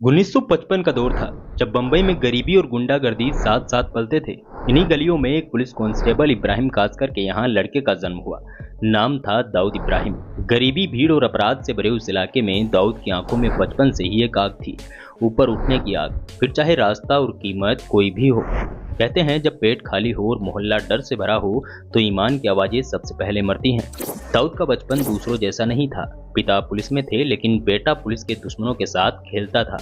1955 का दौर था जब बंबई में गरीबी और गुंडागर्दी साथ साथ पलते थे। इन्हीं गलियों में एक पुलिस कांस्टेबल इब्राहिम कासकर के यहाँ लड़के का जन्म हुआ। नाम था दाऊद इब्राहिम। गरीबी, भीड़ और अपराध से भरे उस इलाके में दाऊद की आंखों में बचपन से ही एक आग थी, ऊपर उठने की आग, फिर चाहे रास्ता और कीमत कोई भी हो। कहते हैं जब पेट खाली हो और मोहल्ला डर से भरा हो तो ईमान की आवाजें सबसे पहले मरती हैं। दाऊद का बचपन दूसरों जैसा नहीं था। पिता पुलिस में थे लेकिन बेटा पुलिस के दुश्मनों के साथ खेलता था।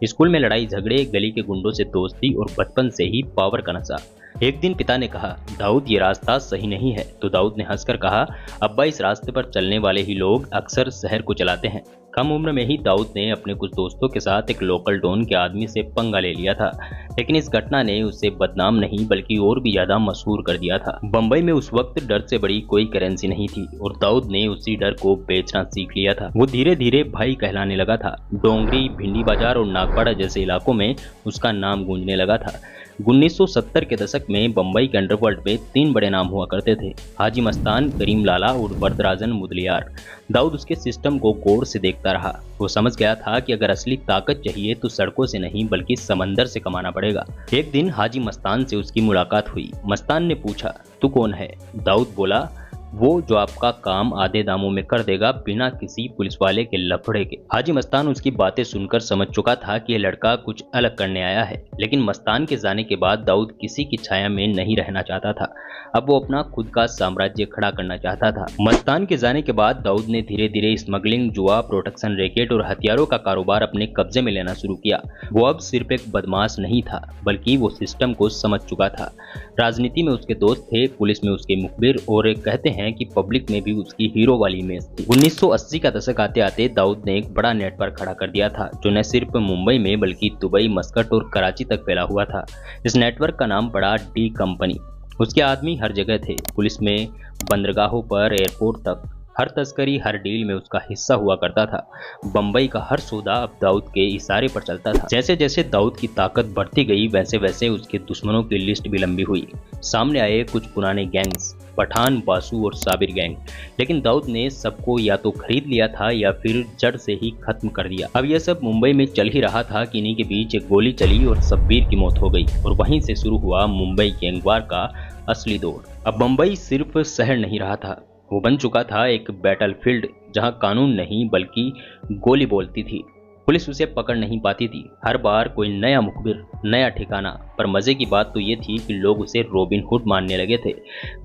स्कूल में लड़ाई झगड़े, गली के गुंडों से दोस्ती और बचपन से ही पावर का नशा। एक दिन पिता ने कहा, दाऊद ये रास्ता सही नहीं है। तो दाऊद ने हंसकर कहा, अब्बा इस रास्ते पर चलने वाले ही लोग अक्सर शहर को चलाते हैं। कम उम्र में ही दाऊद ने अपने कुछ दोस्तों के साथ एक लोकल डॉन के आदमी से पंगा ले लिया था, लेकिन इस घटना ने उसे बदनाम नहीं बल्कि और भी ज्यादा मशहूर कर दिया था। बंबई में उस वक्त डर से बड़ी कोई करेंसी नहीं थी और दाऊद ने उसी डर को बेचना सीख लिया था। वो धीरे धीरे भाई कहलाने लगा था। डोंगरी, भिंडी बाजार और नागपाड़ा जैसे इलाकों में उसका नाम गूंजने लगा था। 1970 के दशक में बंबई के अंडरवर्ल्ड में 3 बड़े नाम हुआ करते थे, हाजी मस्तान, करीम लाला और वरदराजन मुदलियार। दाऊद उसके सिस्टम को गौर से देखता रहा। वो समझ गया था कि अगर असली ताकत चाहिए तो सड़कों से नहीं बल्कि समंदर से कमाना पड़ेगा। एक दिन हाजी मस्तान से उसकी मुलाकात हुई। मस्तान ने पूछा, तू कौन है? दाऊद बोला, वो जो आपका काम आधे दामों में कर देगा बिना किसी पुलिस वाले के लफड़े के। हाजी मस्तान उसकी बातें सुनकर समझ चुका था कि यह लड़का कुछ अलग करने आया है, लेकिन मस्तान के जाने के बाद दाऊद किसी की छाया में नहीं रहना चाहता था। अब वो अपना खुद का साम्राज्य खड़ा करना चाहता था। मस्तान के जाने के बाद दाऊद ने धीरे धीरे स्मगलिंग, जुआ, प्रोटेक्शन रैकेट और हथियारों का कारोबार अपने कब्जे में लेना शुरू किया। वो अब सिर्फ एक बदमाश नहीं था बल्कि वो सिस्टम को समझ चुका था। राजनीति में उसके दोस्त थे, पुलिस में उसके मुखबिर और कहते हैं कि पब्लिक में भी उसकी हीरो वाली इमेज थी। 1980 का दशक आते आते दाऊद ने एक बड़ा नेटवर्क खड़ा कर दिया था जो न सिर्फ मुंबई में बल्कि दुबई, मस्कट और कराची तक फैला हुआ था। इस नेटवर्क का नाम पड़ा डी कंपनी। उसके आदमी हर जगह थे, पुलिस में, बंदरगाहों पर, एयरपोर्ट तक। हर तस्करी, हर डील में उसका हिस्सा हुआ करता था। बंबई का हर सौदा अब दाऊद के इशारे पर चलता था। जैसे जैसे दाऊद की ताकत बढ़ती गई वैसे वैसे उसके दुश्मनों की लिस्ट भी लंबी हुई। सामने आए कुछ पुराने गैंग्स, पठान, बासु और साबिर गैंग, लेकिन दाऊद ने सबको या तो खरीद लिया था या फिर जड़ से ही खत्म कर दिया। अब यह सब मुंबई में चल ही रहा था कि इन्हीं के बीच एक गोली चली और शब्बीर की मौत हो गई और वहीं से शुरू हुआ मुंबई गैंगवार का असली दौर। अब मुंबई सिर्फ शहर नहीं रहा था, वो बन चुका था एक बैटलफील्ड जहां कानून नहीं बल्कि गोली बोलती थी। पुलिस उसे पकड़ नहीं पाती थी। हर बार कोई नया मुखबिर, नया ठिकाना। पर मजे की बात तो ये थी कि लोग उसे रॉबिन हुड मानने लगे थे।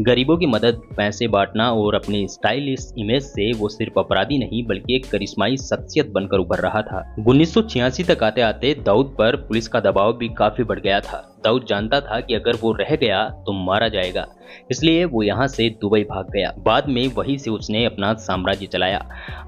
गरीबों की मदद, पैसे बांटना और अपनी स्टाइलिश इमेज से वो सिर्फ अपराधी नहीं बल्कि एक करिश्माई शख्सियत बनकर उभर रहा था। 1986 तक आते आते दाऊद पर पुलिस का दबाव भी काफी बढ़ गया था। दाऊद जानता था कि अगर वो रह गया तो मारा जाएगा, इसलिए वो यहाँ से दुबई भाग गया। बाद में वहीं से उसने अपना साम्राज्य चलाया।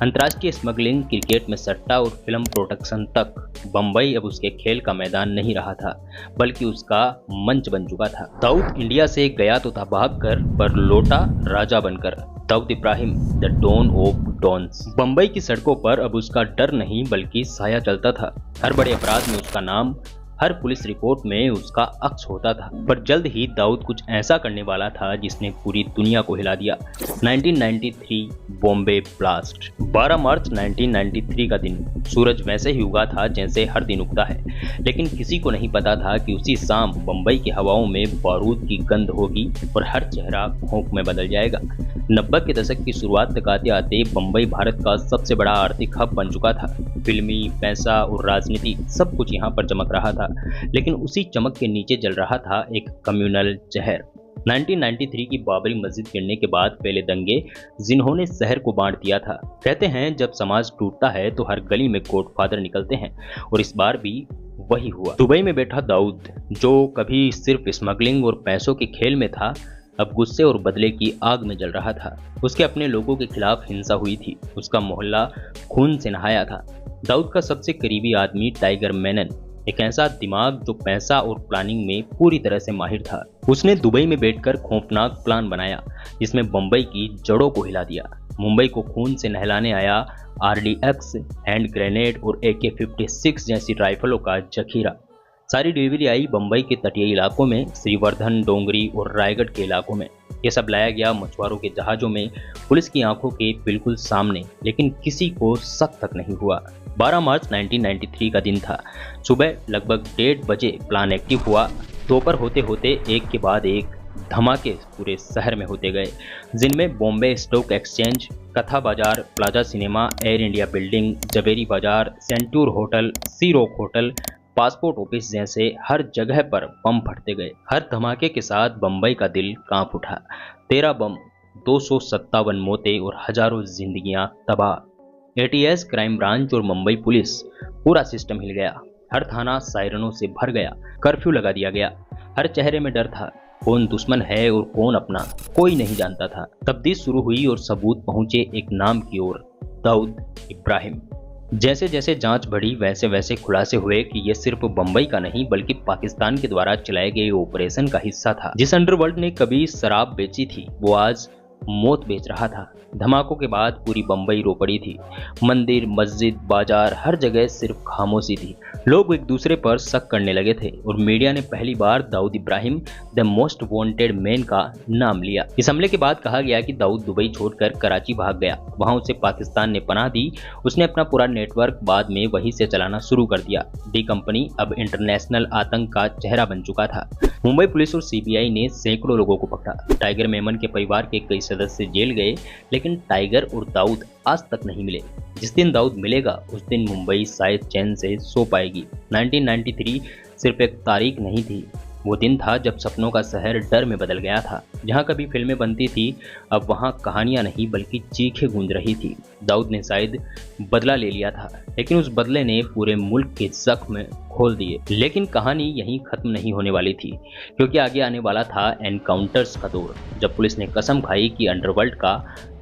अंतर्राष्ट्रीय स्मगलिंग, क्रिकेट में सट्टा और फिल्म प्रोडक्शन तक। बंबई अब उसके खेल का मैदान नहीं रहा था बल्कि उसका मंच बन चुका था। दाऊद इंडिया से गया तो था भागकर, पर लौटा राजा बनकर। Dawood Ibrahim, the don of dons. Bombay की सड़कों पर अब उसका डर नहीं बल्कि साया चलता था। हर बड़े अपराध में उसका नाम, हर पुलिस रिपोर्ट में उसका अक्स होता था। पर जल्द ही दाऊद कुछ ऐसा करने वाला था जिसने पूरी दुनिया को हिला दिया। 1993 बॉम्बे ब्लास्ट। 12 मार्च 1993 का दिन सूरज वैसे ही उगा था जैसे हर दिन उगता है, लेकिन किसी को नहीं पता था कि उसी शाम बंबई की हवाओं में बारूद की गंध होगी और हर चेहरा भौंक में बदल जाएगा। 90 के दशक की शुरुआत तक आते आते बंबई भारत का सबसे बड़ा आर्थिक हब बन चुका था। फिल्मी, पैसा और राजनीति सब कुछ यहाँ पर चमक रहा था, लेकिन उसी चमक के नीचे जल रहा था एक कम्युनल जहर। 1993 की बाबरी मस्जिद गिरने के बाद पहले दंगे जिन्होंने शहर को बांट दिया था। कहते हैं जब समाज टूटता है तो हर गली में गॉडफादर निकलते हैं, और इस बार भी वही हुआ। दुबई में बैठा दाऊद, जो कभी सिर्फ स्मगलिंग और पैसों के खेल में था, अब गुस्से और बदले की आग में जल रहा था। उसके अपने लोगों के खिलाफ हिंसा हुई थी, उसका मोहल्ला खून से नहाया था। दाऊद का सबसे करीबी आदमी टाइगर मेनन, एक ऐसा दिमाग जो पैसा और प्लानिंग में पूरी तरह से माहिर था। उसने दुबई में बैठकर खौफनाक प्लान बनाया जिसमें बंबई की जड़ों को हिला दिया। मुंबई को खून से नहलाने आया RDX, हैंड ग्रेनेड और AK-56 जैसी राइफलों का जखीरा। सारी डिलीवरी आई बंबई के तटीय इलाकों में, श्रीवर्धन, डोंगरी और रायगढ़ के इलाकों में। ये सब लाया गया मछुआरों के जहाजों में, पुलिस की आंखों के बिल्कुल सामने, लेकिन किसी को शक तक नहीं हुआ। 12 मार्च 1993 का दिन था। सुबह लगभग 1:30 बजे प्लान एक्टिव हुआ। दोपहर होते होते एक के बाद एक धमाके पूरे शहर में होते गए, जिनमें Bombay stock Exchange, Katha Bazaar, Plaza Cinema, Air India Building, Zaveri Bazaar, Centaur Hotel, Sea Rock Hotel, passport office जैसे हर जगह पर बम फटते गए। हर धमाके के साथ बम्बई का दिल कांप उठा। 13 बम, 257 मौतें और हजारों जिंदगियां तबाह। एटीएस, क्राइम ब्रांच और मुंबई पुलिस, पूरा सिस्टम हिल गया। हर थाना सायरनों से भर गया। कर्फ्यू लगा दिया गया। हर चेहरे में डर था। कौन दुश्मन है और कौन अपना, कोई नहीं जानता था। तफ्तीश शुरू हुई और सबूत पहुंचे एक नाम की ओर, दाऊद इब्राहिम। जैसे जैसे जांच बढ़ी वैसे वैसे खुलासे हुए कि यह सिर्फ बंबई का नहीं बल्कि पाकिस्तान के द्वारा चलाए गए ऑपरेशन का हिस्सा था। जिस अंडरवर्ल्ड ने कभी शराब बेची थी वो आज मौत बेच रहा था। धमाकों के बाद पूरी बंबई रो पड़ी थी। मंदिर, मस्जिद, बाजार, हर जगह सिर्फ खामोशी थी। लोग एक दूसरे पर शक करने लगे थे और मीडिया ने पहली बार Dawood Ibrahim the most wanted man का नाम लिया। इस हमले के बाद कहा गया कि दाऊद दुबई छोड़कर कराची भाग गया। वहां उसे पाकिस्तान ने पनाह दी। उसने अपना पूरा नेटवर्क बाद में वहीं से चलाना शुरू कर दिया। डी कंपनी अब इंटरनेशनल आतंक का चेहरा बन चुका था। मुंबई पुलिस और सीबीआई ने सैकड़ों लोगों को पकड़ा। टाइगर मेमन के परिवार के कई सदस्य जेल गए, लेकिन टाइगर और दाऊद आज तक नहीं मिले। जिस दिन दाऊद मिलेगा उस दिन मुंबई शायद चैन से सो पाएगी। 1993 सिर्फ एक तारीख नहीं थी, वो दिन था जब सपनों का शहर डर में बदल गया था। जहां कभी फिल्में बनती थी अब वहां कहानियां नहीं बल्कि चीखें गूंज रही थी। दाऊद ने शायद बदला ले लिया था, लेकिन उस बदले ने पूरे मुल्क के जख्म खोल दिए। लेकिन कहानी यहीं खत्म नहीं होने वाली थी, क्योंकि आगे आने वाला था एनकाउंटर्स का दौर, जब पुलिस ने कसम खाई कि अंडरवर्ल्ड का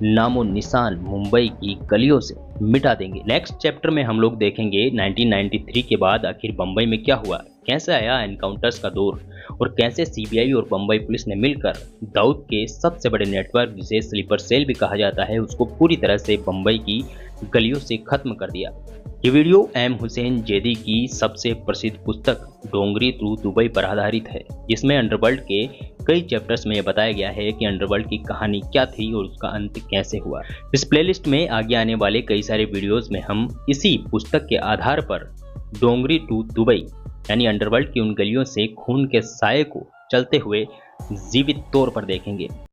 नामो निशान मुंबई की गलियों से मिटा देंगे। नेक्स्ट चैप्टर में हम लोग देखेंगे 1993 के बाद आखिर बंबई में क्या हुआ, कैसे आया एनकाउंटर्स का दौर और कैसे सीबीआई और बंबई पुलिस ने मिलकर दाऊद के सबसे बड़े नेटवर्क, जिसे स्लीपर सेल भी कहा जाता है, उसको पूरी तरह से बंबई की गलियों से खत्म कर दिया। ये वीडियो एम हुसैन जैदी की सबसे प्रसिद्ध पुस्तक डोंगरी टू दुबई पर आधारित है, जिसमें अंडरवर्ल्ड के कई चैप्टर्स में यह बताया गया है कि अंडरवर्ल्ड की कहानी क्या थी और उसका अंत कैसे हुआ। इस प्लेलिस्ट में आगे आने वाले कई सारे वीडियोस में हम इसी पुस्तक के आधार पर डोंगरी टू दुबई यानी अंडरवर्ल्ड की उन गलियों से खून के साये को चलते हुए जीवित तौर पर देखेंगे।